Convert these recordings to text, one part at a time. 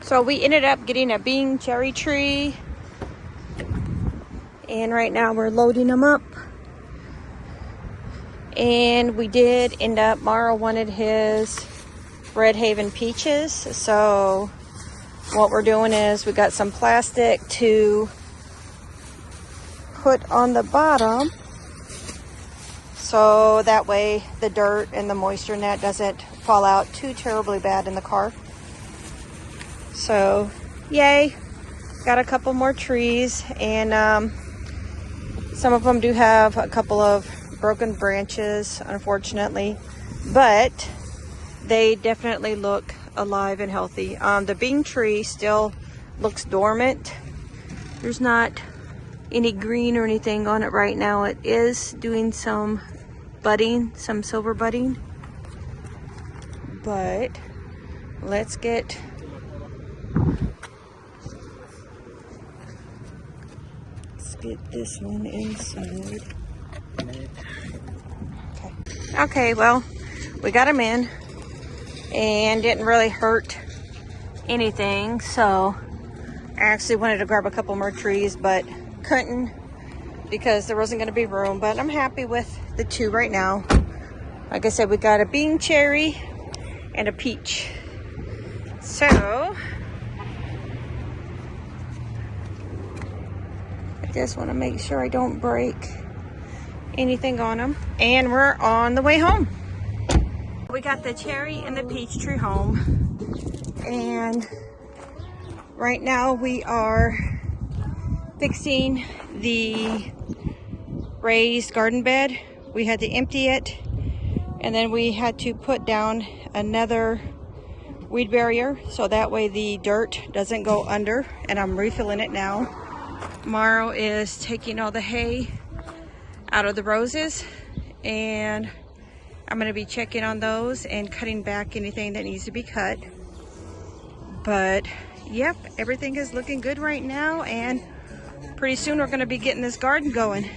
So we ended up getting a bean cherry tree, and right now we're loading them up. And we did end up, Mauro wanted his Red Haven peaches, so what we're doing is we got some plastic to put on the bottom, so that way the dirt and the moisture in that doesn't fall out too terribly bad in the car. So yay, got a couple more trees, and some of them do have a couple of broken branches, unfortunately, but they definitely look alive and healthy. The bean tree still looks dormant. There's not any green or anything on it right now. It is doing some budding, some silver budding, but let's get this one inside. Okay, well, we got them in and didn't really hurt anything, so I actually wanted to grab a couple more trees but couldn't because there wasn't going to be room. But I'm happy with the two right now. Like I said, we got a bean cherry and a peach. So I just want to make sure I don't break anything on them, and we're on the way home. We got the cherry and the peach tree home, and right now we are fixing the raised garden bed. We had to empty it, and then we had to put down another weed barrier so that way the dirt doesn't go under, and I'm refilling it now. Mauro is taking all the hay out of the roses, and I'm going to be checking on those and cutting back anything that needs to be cut. But yep, everything is looking good right now, and pretty soon we're going to be getting this garden going.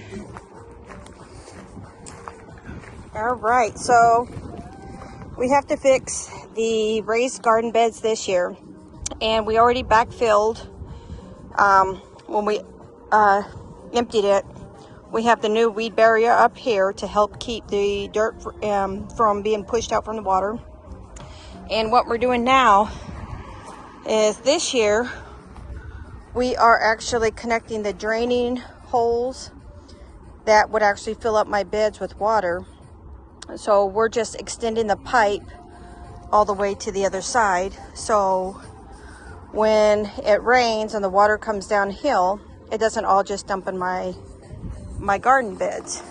All right, so we have to fix the raised garden beds this year, and we already backfilled when we emptied it. We have the new weed barrier up here to help keep the dirt from being pushed out from the water. And what we're doing now is this year we are actually connecting the draining holes that would actually fill up my beds with water. So we're just extending the pipe all the way to the other side. So when it rains and the water comes downhill, it doesn't all just dump in my garden beds.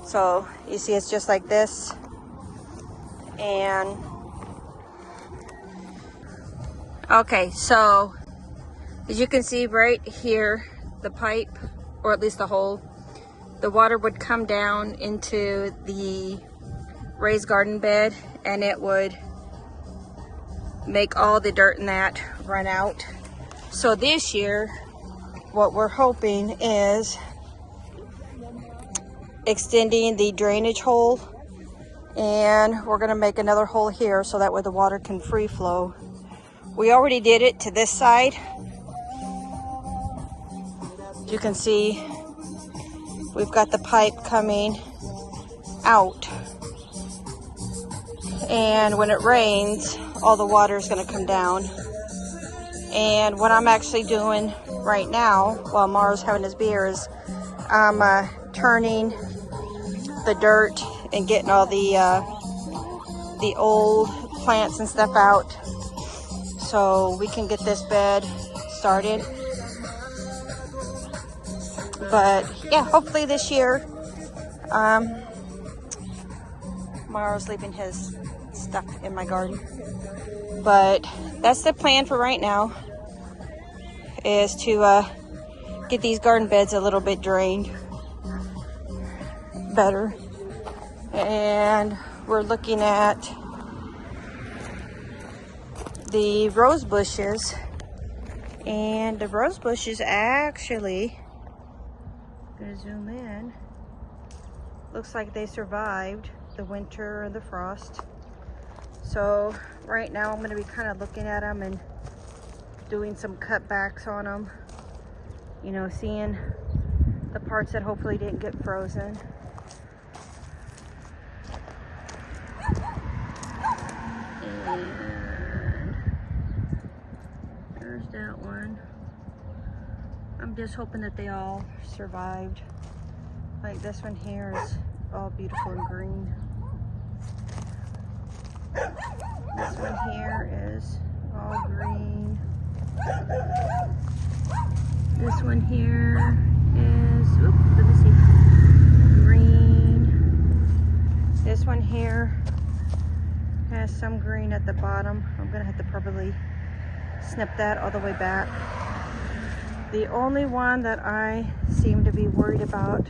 So you see, it's just like this, and okay, so as you can see right here, the pipe, or at least the hole, the water would come down into the raised garden bed, and it would make all the dirt in that run out. So this year what we're hoping is extending the drainage hole, and we're going to make another hole here so that way the water can free flow. We already did it to this side. You can see we've got the pipe coming out, and when it rains all the water is going to come down. And what I'm actually doing right now while Mauro's having his beer is I'm turning the dirt and getting all the old plants and stuff out so we can get this bed started. But yeah, hopefully this year Mauro's leaving his stuff in my garden, but that's the plan for right now, is to get these garden beds a little bit drained better. And we're looking at the rose bushes, and the rose bushes actually, I'm gonna zoom in, looks like they survived the winter and the frost. So right now I'm going to be kind of looking at them and doing some cutbacks on them. You know, seeing the parts that hopefully didn't get frozen. And there's that one. I'm just hoping that they all survived. Like this one here is all beautiful and green. This one here is all green. This one here is, let me see, green. This one here has some green at the bottom. I'm gonna have to probably snip that all the way back. The only one that I seem to be worried about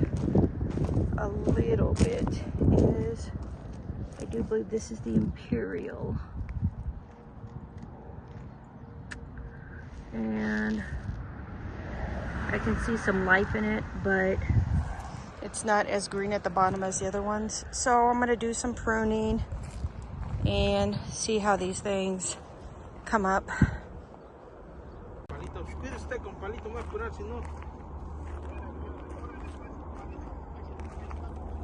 a little bit is, I do believe this is the Imperial. And I can see some life in it, but it's not as green at the bottom as the other ones. So I'm gonna do some pruning and see how these things come up.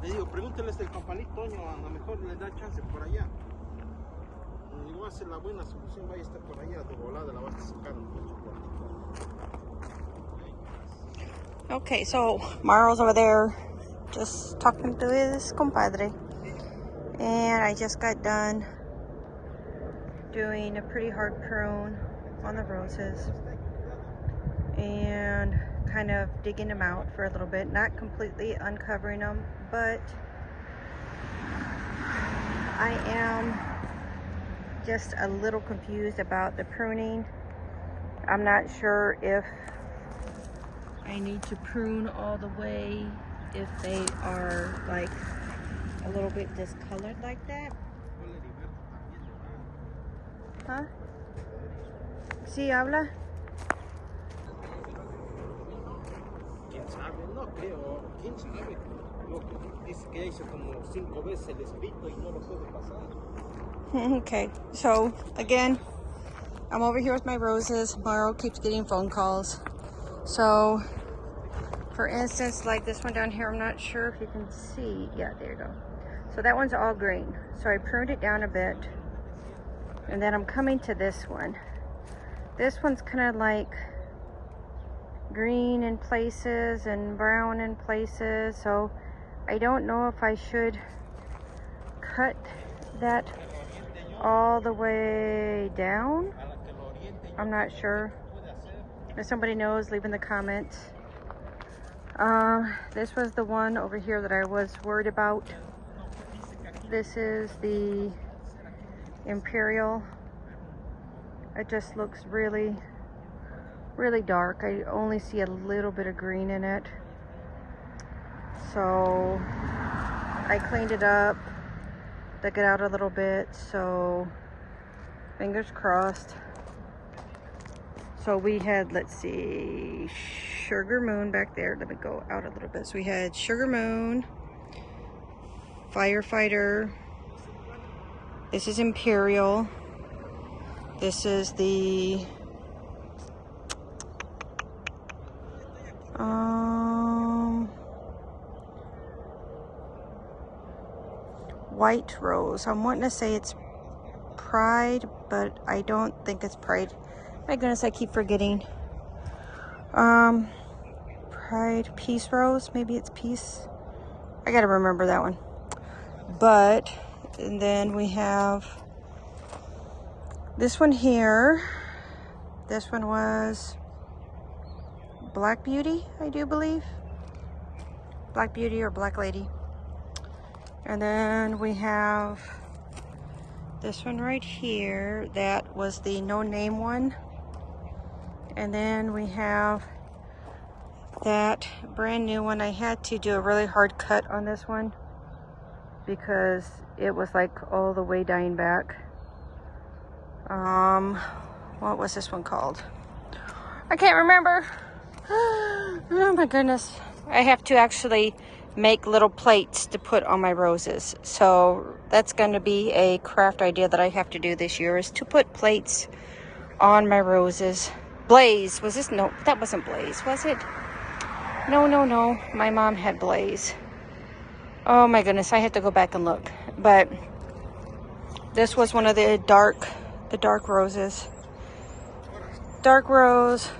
Le digo, pregúntale el campalito, Toño, a lo mejor le da chance por allá. Igual si la buena solución vaya a estar por allá, de volada la vas a sacar un poco. Okay, so Mauro's over there just talking to his compadre. And I just got done doing a pretty hard prune on the roses. And kind of digging them out for a little bit, not completely uncovering them, but I am just a little confused about the pruning. I'm not sure if I need to prune all the way, if they are like a little bit discolored like that. Huh? Sí, habla. No creo, quién sabe. Dice que hizo como 5 veces el espito y no lo puede pasar. Okay, so again, I'm over here with my roses. Mauro keeps getting phone calls. So, for instance, like this one down here, I'm not sure if you can see. Yeah, there you go. So that one's all green. So I pruned it down a bit. And then I'm coming to this one. This one's kind of like green in places and brown in places, so I don't know if I should cut that all the way down. I'm not sure. If somebody knows, leave in the comments. This was the one over here that I was worried about. This is the Imperial. It just looks really dark. I only see a little bit of green in it. So I cleaned it up, dug it out a little bit, so fingers crossed. So we had, let's see, Sugar Moon back there. Let me go out a little bit. So we had Sugar Moon, Firefighter, this is Imperial, this is the White Rose. I'm wanting to say it's Pride, but I don't think it's Pride. My goodness, I keep forgetting. Pride, Peace Rose, maybe it's Peace. I gotta remember that one. But, and then we have this one here. This one was Black Beauty, I do believe. Black Beauty or Black Lady. And then we have this one right here. That was the no name one. And then we have that brand new one. I had to do a really hard cut on this one because it was like all the way dying back. What was this one called? I can't remember. Oh my goodness. I have to actually make little plates to put on my roses. So that's going to be a craft idea that I have to do this year, is to put plates on my roses. Blaze. Was this? No, that wasn't Blaze, was it? No, no, no. My mom had Blaze. Oh my goodness, I have to go back and look. But this was one of the dark roses. Dark rose,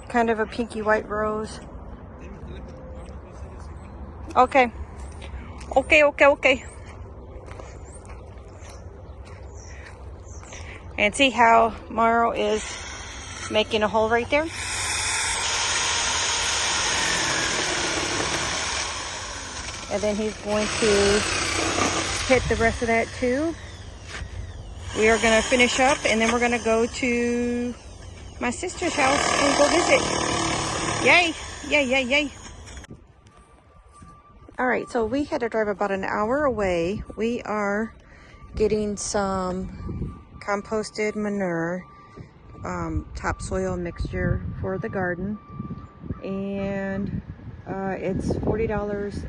kind of a pinky white rose. Okay. Okay, okay, okay. And see how Mauro is making a hole right there? And then he's going to hit the rest of that too. We are going to finish up and then we're going to go to my sister's house and go visit. Yay! Yay, yay, yay. All right, so we had to drive about an hour away. We are getting some composted manure, topsoil mixture for the garden. And it's $40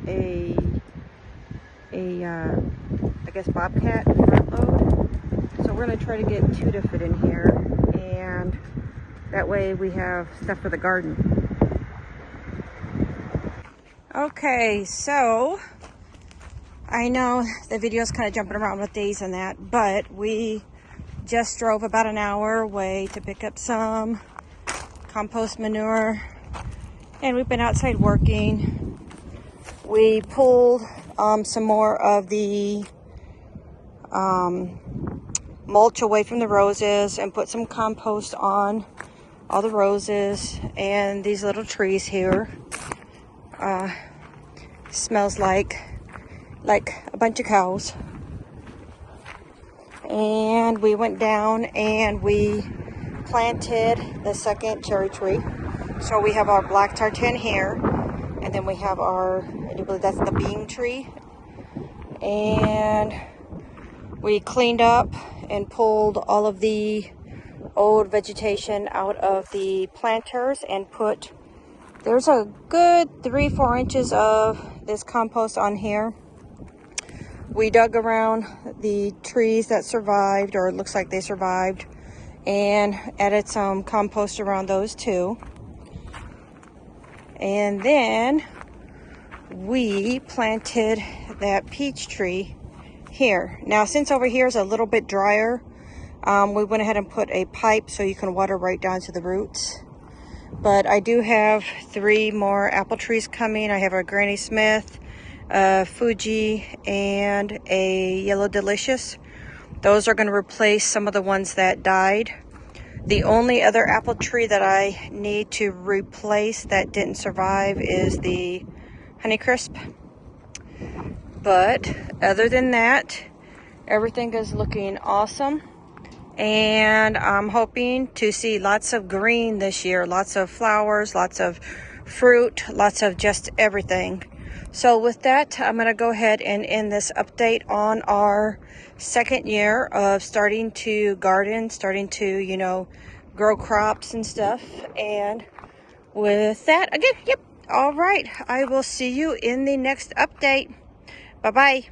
I guess Bobcat front load. So we're gonna try to get 2 to fit in here, and that way we have stuff for the garden. Okay, so I know the video is kind of jumping around with days and that, but we just drove about an hour away to pick up some compost manure, and we've been outside working. We pulled some more of the mulch away from the roses and put some compost on all the roses and these little trees here. Smells like a bunch of cows. And we went down and we planted the second cherry tree. So we have our black tartan here, and then we have our, I do believe that's the bean tree. And we cleaned up and pulled all of the old vegetation out of the planters and put, there's a good 3-4 inches of this compost on here. We dug around the trees that survived, or it looks like they survived, and added some compost around those too. And then we planted that peach tree here. Now, since over here is a little bit drier, we went ahead and put a pipe so you can water right down to the roots. But I do have 3 more apple trees coming. I have a Granny Smith, Fuji, and a Yellow Delicious. Those are going to replace some of the ones that died. The only other apple tree that I need to replace that didn't survive is the Honeycrisp. But other than that, everything is looking awesome. And I'm hoping to see lots of green this year. Lots of flowers, lots of fruit, lots of just everything. So with that, I'm going to go ahead and end this update on our second year of starting to garden, starting to, you know, grow crops and stuff. And with that, again, yep. All right. I will see you in the next update. Bye-bye.